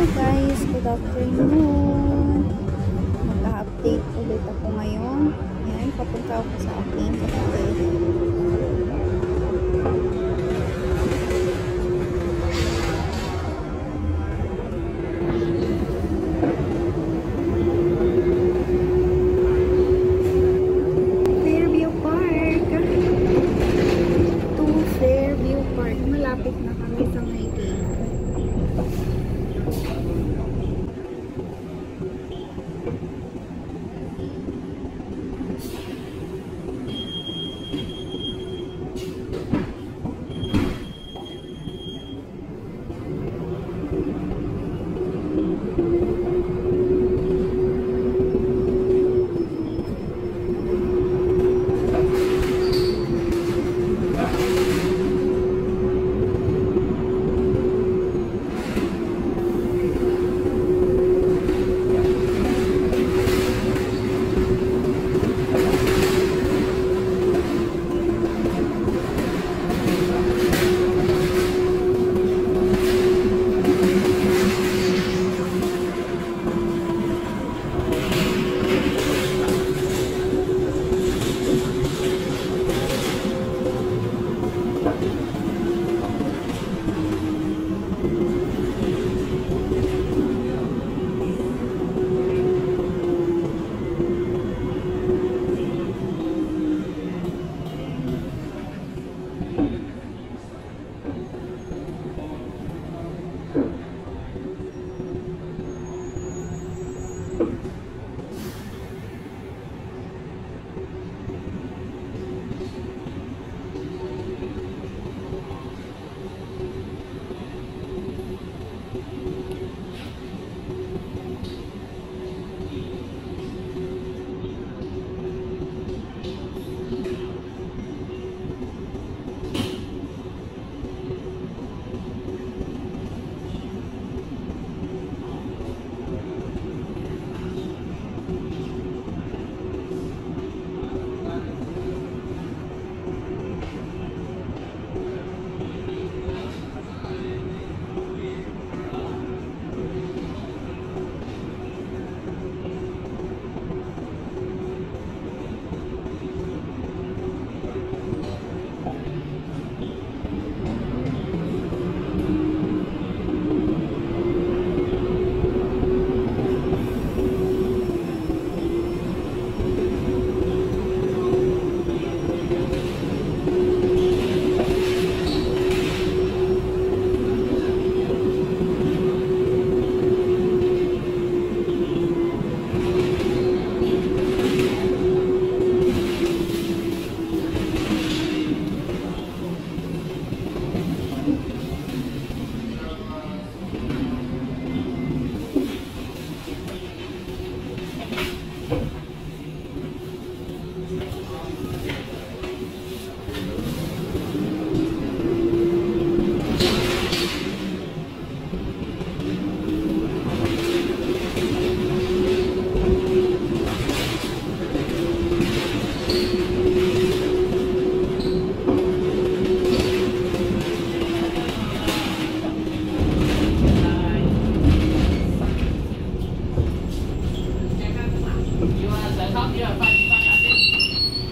Guys, good afternoon. Magka-update ulit ako ngayon. Yan, papunta ako sa aking kapatid. Fairview Park. To Fairview Park. Malapit na kami sa may gate.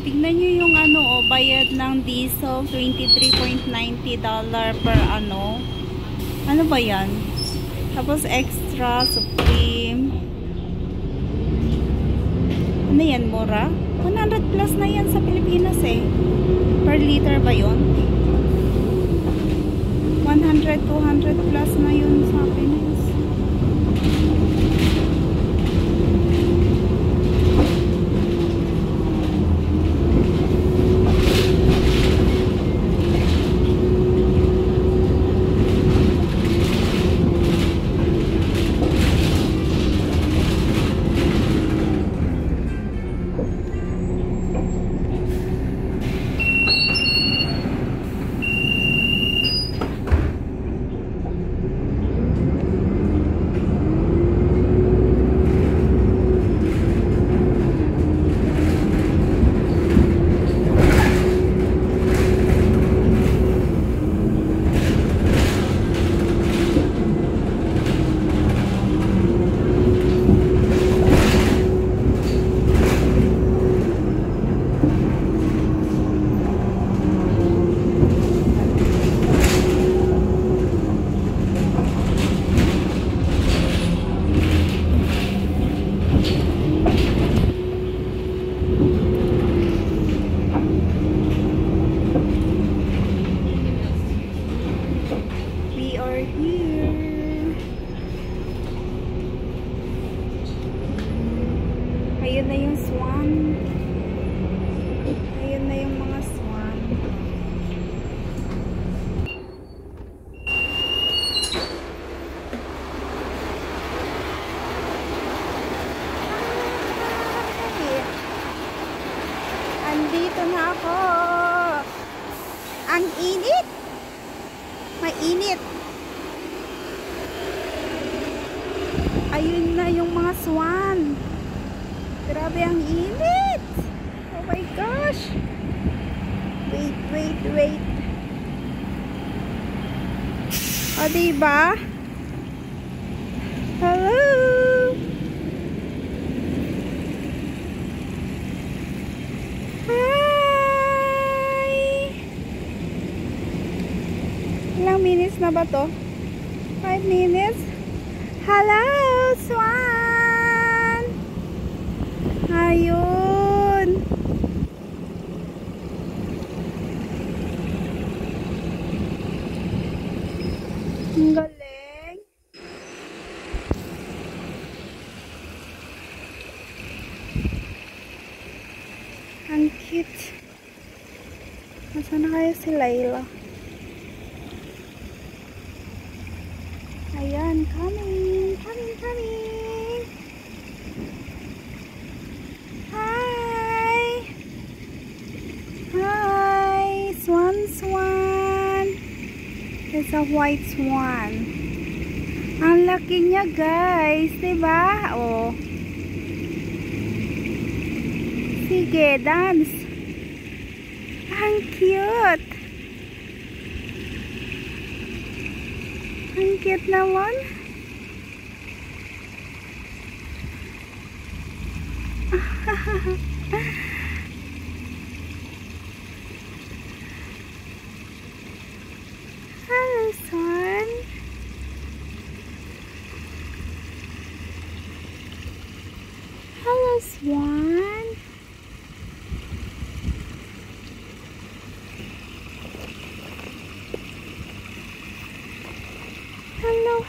Tignan nyo yung bayad ng diesel, $23.90 per ano ba yan? Tapos extra, supreme. Ano yan, mura? 100 plus na yan sa Pilipinas eh. Per liter ba yun? 100, 200 plus na yun sa Pinas. swan. Ayun na yung mga swan. Andito na ako. Ang init. Mainit. Ayun na yung mga swan. Grabe ang init. Oh my gosh. Wait. O, diba? Hello. Hi. Ilang minutes na ba to? 5 minutes? Hello, swan! Ayun! Ang galing! Ang cute! Nasaan na kaya si Layla? Ayan, coming! Hi! Swan! There's a white swan. Ang laki niya, guys. Diba? Oh. Sige, dance. Ang cute. Ang cute naman. Hello, swan. Hello, swan.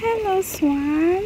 Hello, swan.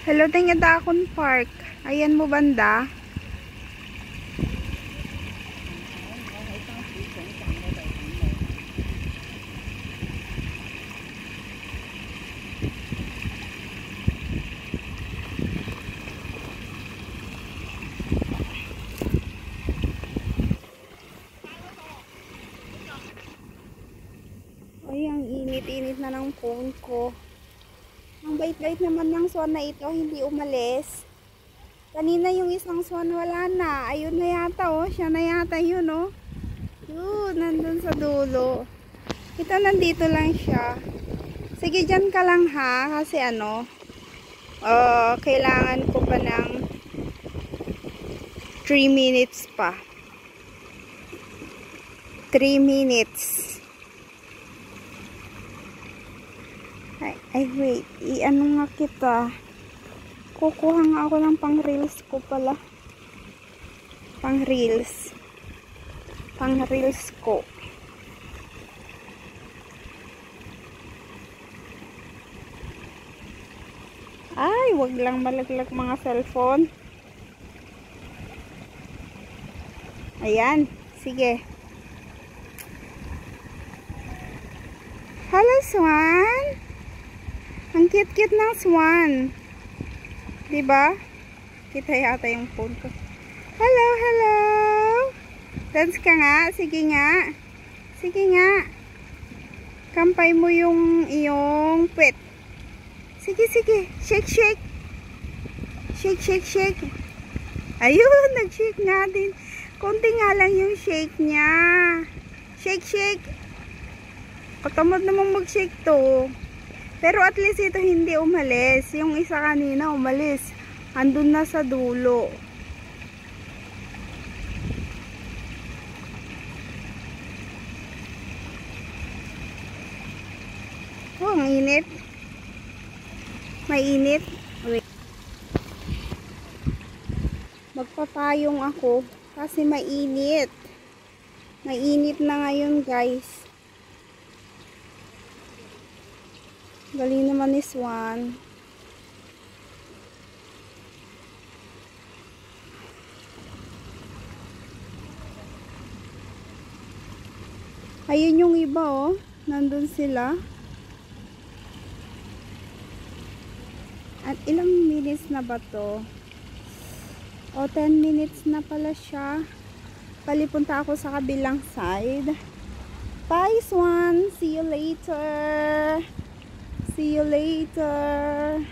Hello, Tingadakon Park. Ayan mo banda. Ay, ang init-init na ng phone ko. Ang bait-bait naman ng swan na ito, hindi umalis. Kanina yung isang swan wala na. Ayun na yata, oh. Siya na yata yun, oh. Yun, nandun sa dulo. Ito, nandito lang siya. Sige, dyan ka lang, ha. Kasi ano, kailangan ko pa ng 3 minutes pa. 3 minutes. Ay wait, i-ano nga kita. Kukuha nga ako ng pang reels ko pala. Pang reels ko. Ay, wag lang malaglag mga cellphone. Ayan, sige. Hello, swan. Ang cute-cute ng swan. Diba? Kita yata yung phone ko. Hello, hello. Dance ka nga. Sige nga. Sige nga. Kampay mo yung iyong pet. Sige, sige. Shake, shake. Shake, shake, shake. Ayun, nag-shake nga din. Konti nga lang yung shake niya. Shake, shake. Katamad namang mag-shake to. Pero at least ito hindi umalis. Yung isa kanina umalis. Andun na sa dulo. Oh, ang init. May init. Wait. Magpapayong ako kasi mainit. Mainit na ngayon, guys. Galing naman ni Swan. Ayun yung iba, oh. Nandun sila. At ilang minutes na ba to? O, 10 minutes na pala siya. Palipunta ako sa kabilang side. Bye, Swan. See you later. See you later.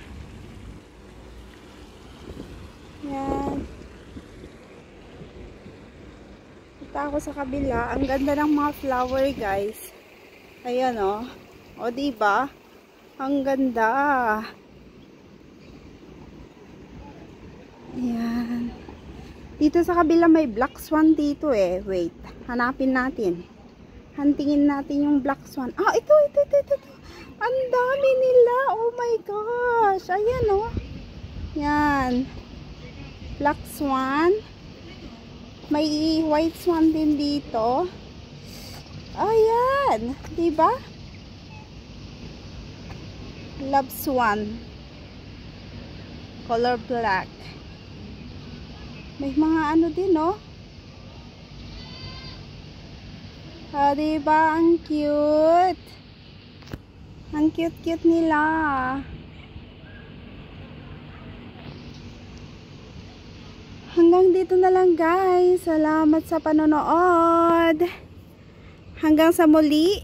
Yan. Punta ako sa kabila. Ang ganda ng mga flower, guys. Ayan, oh. O, diba? Ang ganda. Ayan. Dito sa kabila may black swan dito eh. Wait. Hanapin natin. Hantingin natin yung black swan. Ah, ito. Ang dami nila. Oh my gosh. Ayan, oh. Yan. Black swan. May white swan din dito. Ayan. Diba? Love swan. Color black. May mga ano din, oh. Ah, diba? Ang cute. Ang cute-cute nila. Hanggang dito na lang, guys. Salamat sa panonood. Hanggang sa muli.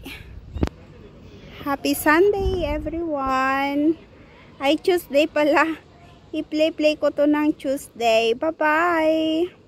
Happy Sunday, everyone. Ay, Tuesday pala. I-play ko to ng Tuesday. Bye-bye.